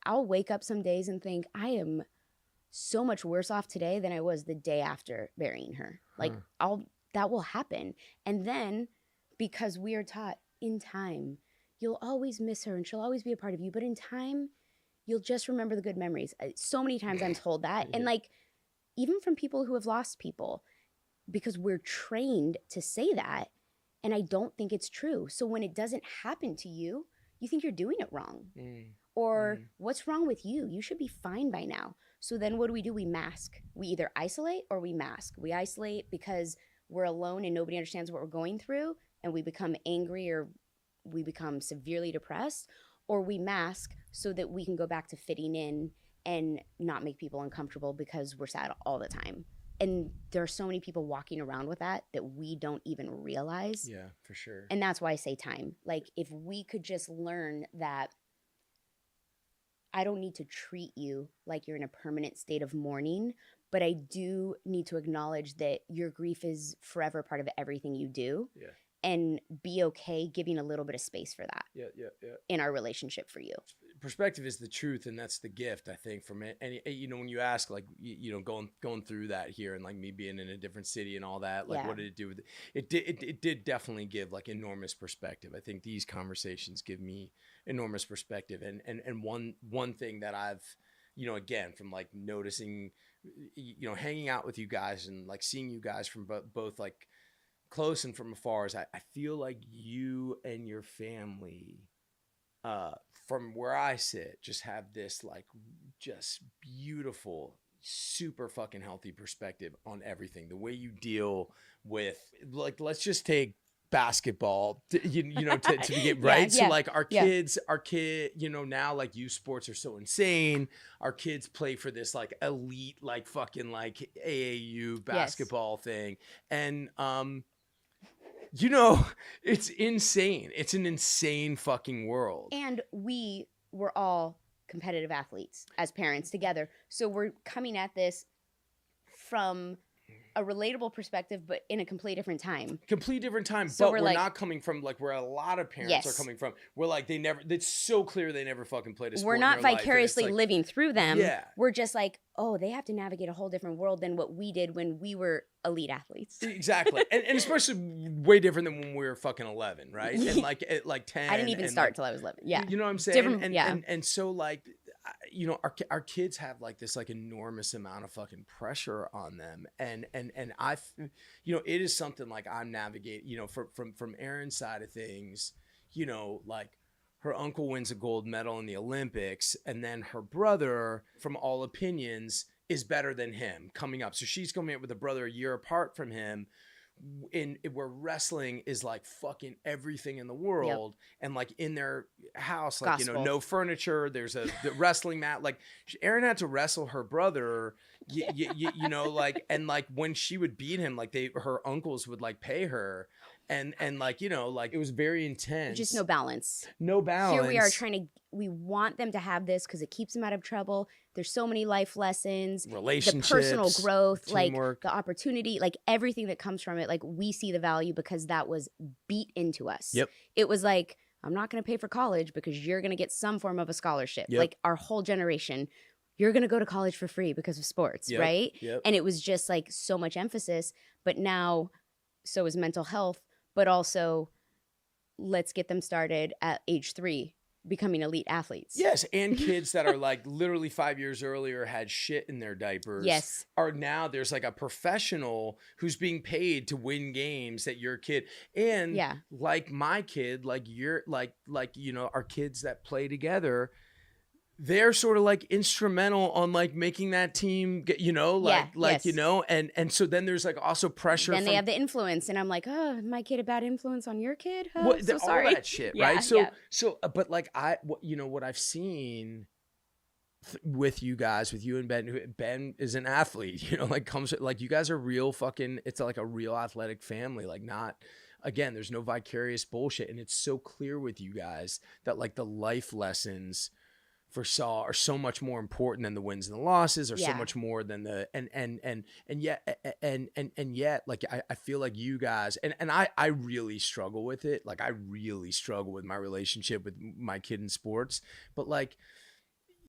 I'll wake up some days and think I am so much worse off today than I was the day after burying her. Like that will happen. And then because we are taught in time, you'll always miss her and she'll always be a part of you. But in time, you'll just remember the good memories. So many times I'm told that. And like, even from people who have lost people, because we're trained to say that. And I don't think it's true. So when it doesn't happen to you, you think you're doing it wrong. Or what's wrong with you? You should be fine by now. So then what do? We mask. We either isolate or we mask. We isolate because we're alone and nobody understands what we're going through, and we become angry or we become severely depressed, or we mask so that we can go back to fitting in and not make people uncomfortable because we're sad all the time. And there are so many people walking around with that we don't even realize. Yeah, for sure. And that's why I say time. Like, if we could just learn that I don't need to treat you like you're in a permanent state of mourning, but I do need to acknowledge that your grief is forever part of everything you do. Yeah. And be okay giving a little bit of space for that. Yeah. In our relationship for you. Perspective is the truth, and that's the gift, I think, from it. And when you ask, like, going through that here, and like me being in a different city and all that, like, what did it do with it? It did definitely give like enormous perspective. I think these conversations give me enormous perspective. And one thing that I've, again, from like noticing, hanging out with you guys and like seeing you guys from both like close and from afar, is I feel like you and your family, from where I sit, just have this like just beautiful, super fucking healthy perspective on everything. The way you deal with, like, let's just take basketball, to begin, right? So like our kids, now like youth sports are so insane. Our kids play for this like elite, like fucking like AAU basketball thing. And, it's insane. It's an insane fucking world. And we were all competitive athletes as parents together. So we're coming at this from a relatable perspective, but in a completely different time. So but we're not coming from like where a lot of parents are coming from. We're like, it's so clear they never fucking played a sport. We're not vicariously like, living through them. Yeah. We're just like, oh, they have to navigate a whole different world than what we did when we were elite athletes. Exactly. and especially way different than when we were fucking 11, right? And like at like 10. I didn't even start till I was 11. Yeah. You know what I'm saying? Different, and so like, our kids have like this like enormous amount of fucking pressure on them, and I, it is something like I'm navigating, from Erin's side of things, like her uncle wins a gold medal in the Olympics, and then her brother, from all opinions, is better than him coming up. So she's coming up with a brother a year apart from him, where wrestling is like fucking everything in the world. And like in their house, like, no furniture, there's the wrestling mat. Like Erin had to wrestle her brother, like, and like when she would beat him, like her uncles would like pay her. And like, like it was very intense. Just no balance. Here we are we want them to have this because it keeps them out of trouble. There's so many life lessons, relationships, the personal growth, teamwork, like the opportunity, like everything that comes from it. Like we see the value because that was beat into us. Yep. It was like, I'm not going to pay for college because you're going to get some form of a scholarship. Yep. Like our whole generation, you're going to go to college for free because of sports, right? Yep. And it was just like so much emphasis. But now, so is mental health. But also, let's get them started at age 3, becoming elite athletes. Yes, and kids that are like literally 5 years earlier had shit in their diapers. Yes. Are now there's like a professional who's being paid to win games that your kid. And like my kid, like you're like our kids that play together, they're sort of like instrumental on like making that team get, and so then there's like also pressure. Then they have the influence, and I'm like, oh, my kid a bad influence on your kid? Oh, well, so sorry. All that shit, right? So, but like what I've seen with you guys, with you and Ben is an athlete, like comes like you guys are real fucking. It's like a real athletic family, like not. Again, there's no vicarious bullshit, and it's so clear with you guys that like the life lessons for Saw are so much more important than the wins and the losses, or so much more than the and yet like I feel like you guys and I really struggle with it. Like I really struggle with my relationship with my kid in sports, but like